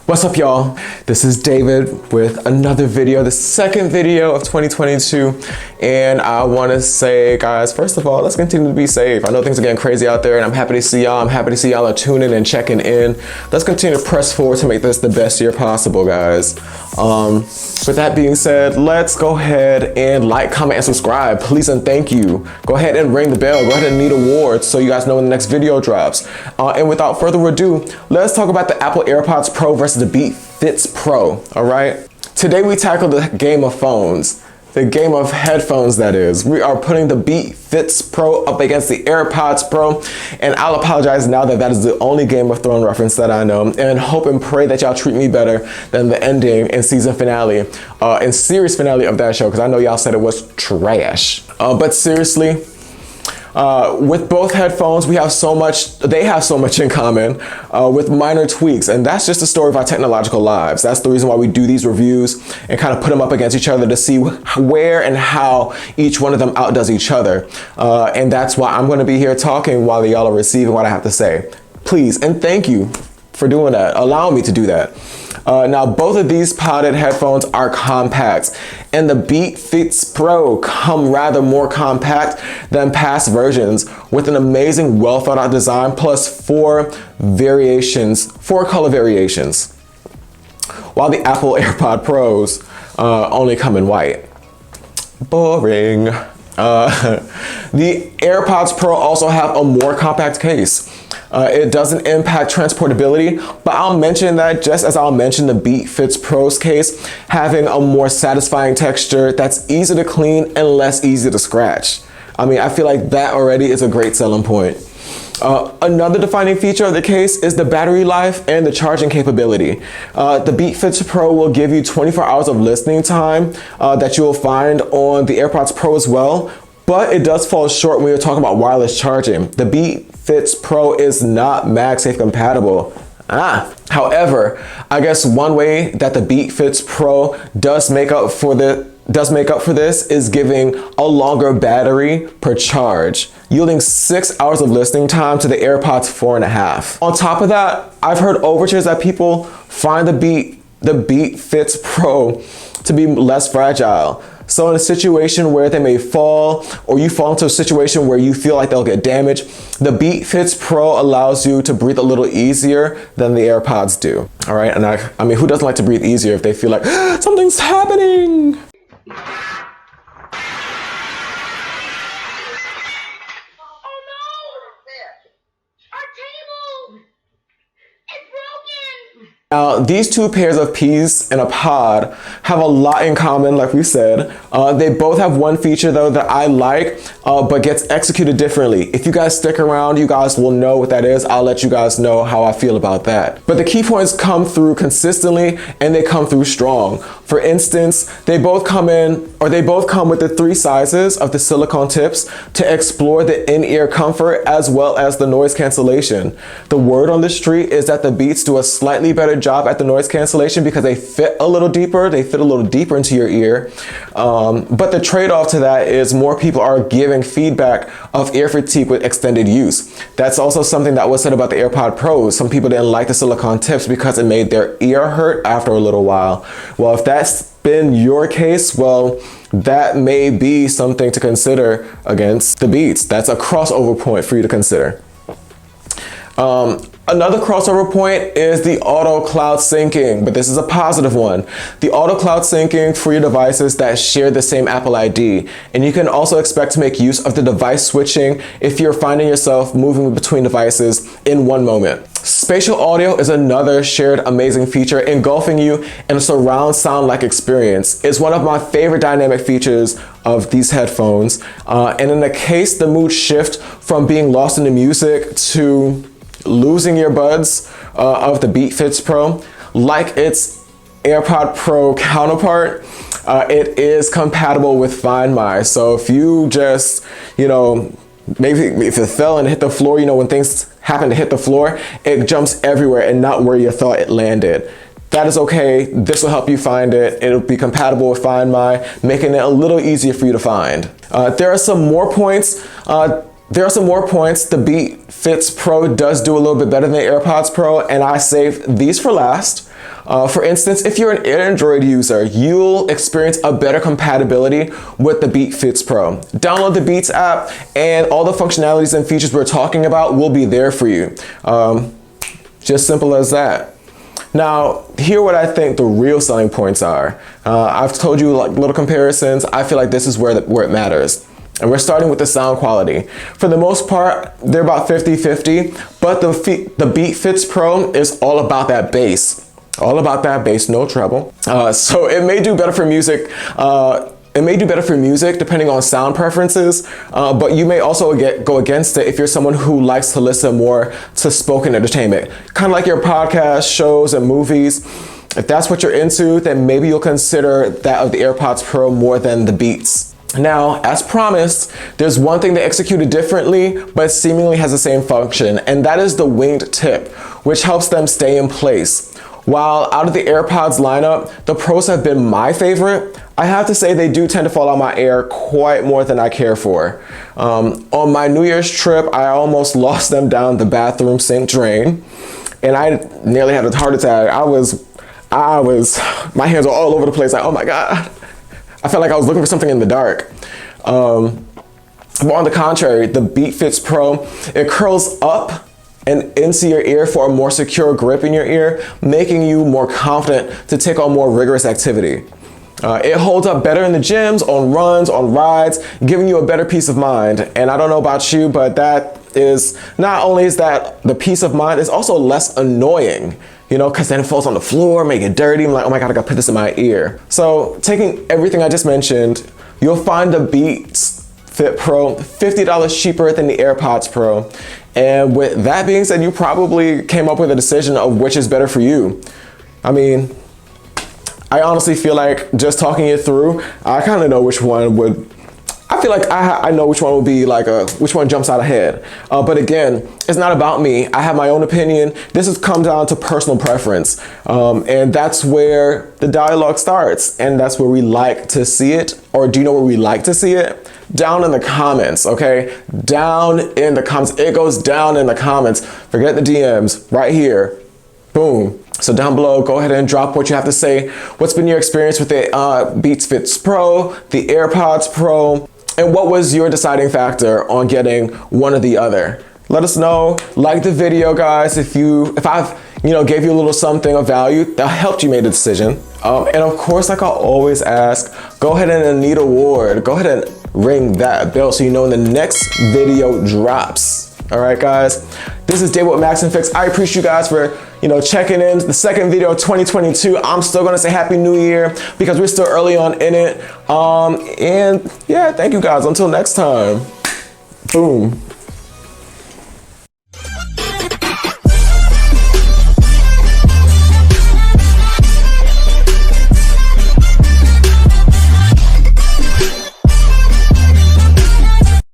What's up, y'all? This is David with another video, the second video of 2022. And I want to say, guys, first of all, let's continue to be safe. I know things are getting crazy out there and I'm happy to see y'all. I'm happy to see y'all are tuning and checking in. Let's continue to press forward to make this the best year possible, guys. With that being said, let's go ahead and like, comment, and subscribe. Please and thank you. Go ahead and ring the bell. Go ahead and leave awards so you guys know when the next video drops. And without further ado, let's talk about the Apple Airpods Pro versus the Beats Pro, all right? Today we tackle the game of phones, the game of headphones, that is. We are putting the Beats Pro up against the Airpods Pro, and I'll apologize now that that is the only Game of Thrones reference that I know, and hope and pray that y'all treat me better than the ending and season finale, and series finale of that show, because I know y'all said it was trash. But seriously, with both headphones, they have so much in common with minor tweaks, and that's just the story of our technological lives. That's the reason why we do these reviews and kind of put them up against each other to see where and how each one of them outdoes each other. And that's why I'm going to be here talking while y'all are receiving what I have to say. Please and thank you for doing that, allowing me to do that. Now, both of these podded headphones are compact, and the Beats Pro come rather more compact than past versions, with an amazing, well thought out design plus four color variations, while the Apple AirPod Pros only come in white. Boring. The AirPods Pro also have a more compact case. It doesn't impact transportability, but I'll mention that just as I'll mention the Beats Pro's case having a more satisfying texture that's easy to clean and less easy to scratch. I mean, I feel like that already is a great selling point. Another defining feature of the case is the battery life and the charging capability. The Beats Pro will give you 24 hours of listening time that you will find on the AirPods Pro as well, but it does fall short when you're talking about wireless charging. The Beats Pro is not MagSafe compatible. However, I guess one way that the Beats Pro does make up for this is giving a longer battery per charge, yielding 6 hours of listening time to the AirPods 4.5. On top of that, I've heard overtures that people find the Beats Pro to be less fragile. So in a situation where they may fall, or you fall into a situation where you feel like they'll get damaged, the Beats Pro allows you to breathe a little easier than the AirPods do. All right, and I mean, who doesn't like to breathe easier if they feel like something's happening? Now, these two pairs of peas in a pod have a lot in common, like we said. They both have one feature, though, that I like, but gets executed differently. If you guys stick around, you guys will know what that is. I'll let you guys know how I feel about that. But the key points come through consistently, and they come through strong. For instance, they both come with the 3 sizes of the silicone tips to explore the in-ear comfort as well as the noise cancellation. The word on the street is that the Beats do a slightly better job at the noise cancellation because they fit a little deeper into your ear. But the trade-off to that is more people are giving feedback of ear fatigue with extended use. That's also something that was said about the AirPod Pros. Some people didn't like the silicone tips because it made their ear hurt after a little while. Well, if that's been your case, well, that may be something to consider against the Beats. That's a crossover point for you to consider. Another crossover point is the auto cloud syncing, but this is a positive one. The auto cloud syncing for your devices that share the same Apple ID. And you can also expect to make use of the device switching if you're finding yourself moving between devices in one moment. Spatial audio is another shared amazing feature, engulfing you in a surround sound-like experience. It's one of my favorite dynamic features of these headphones. And in the case, the mood shift from being lost in the music to losing your buds of the Beats Pro, like its AirPod Pro counterpart, it is compatible with Find My. So if you just, maybe if it fell and hit the floor, when things happen to hit the floor, it jumps everywhere and not where you thought it landed. That is okay. This will help you find it. It'll be compatible with Find My, making it a little easier for you to find. There are some more points There are some more points. The Beats Pro does do a little bit better than the AirPods Pro, and I saved these for last. For instance, if you're an Android user, you'll experience a better compatibility with the Beats Pro. Download the Beats app, and all the functionalities and features we're talking about will be there for you. Just simple as that. Now, here what I think the real selling points are. I've told you like little comparisons. I feel like this is where it matters. And we're starting with the sound quality. For the most part, they're about 50-50, but the Beats Pro is all about that bass. All about that bass, no treble. So it may do better for music. It may do better for music depending on sound preferences, but you may also go against it if you're someone who likes to listen more to spoken entertainment. Kind of like your podcast, shows, and movies. If that's what you're into, then maybe you'll consider that of the AirPods Pro more than the Beats. Now, as promised, there's one thing they executed differently, but seemingly has the same function, and that is the winged tip, which helps them stay in place. While out of the AirPods lineup, the Pros have been my favorite, I have to say they do tend to fall out my ear quite more than I care for. On my New Year's trip, I almost lost them down the bathroom sink drain, and I nearly had a heart attack. My hands were all over the place, like, oh my God. I felt like I was looking for something in the dark. But on the contrary, the Beats Pro, it curls up and into your ear for a more secure grip in your ear, making you more confident to take on more rigorous activity. It holds up better in the gyms, on runs, on rides, giving you a better peace of mind. And I don't know about you, but that is, not only is that the peace of mind, it's also less annoying. You know, because then it falls on the floor, make it dirty. I'm like, oh my God, I gotta put this in my ear. So taking everything I just mentioned, you'll find the Beats Fit Pro $50 cheaper than the AirPods Pro. And with that being said, you probably came up with a decision of which is better for you. I mean, I honestly feel like just talking it through, I kind of know which one would, I feel like I know which one would be like which one jumps out ahead. But again, it's not about me. I have my own opinion. This comes down to personal preference. And that's where the dialogue starts. And that's where we like to see it. Or do you know where we like to see it? Down in the comments, okay? Down in the comments. It goes down in the comments. Forget the DMs, right here. Boom. So down below, go ahead and drop what you have to say. What's been your experience with the Beats Pro, the AirPods Pro? And what was your deciding factor on getting one or the other? Let us know. Like the video, guys. If I've gave you a little something of value that helped you make a decision. And of course, like I always ask, go ahead and Anita Ward. Go ahead and ring that bell so you know when the next video drops. All right, guys. This is David with Max and Fix. I appreciate you guys for checking in. The second video of 2022. I'm still gonna say Happy New Year because we're still early on in it. And yeah, thank you guys. Until next time. Boom.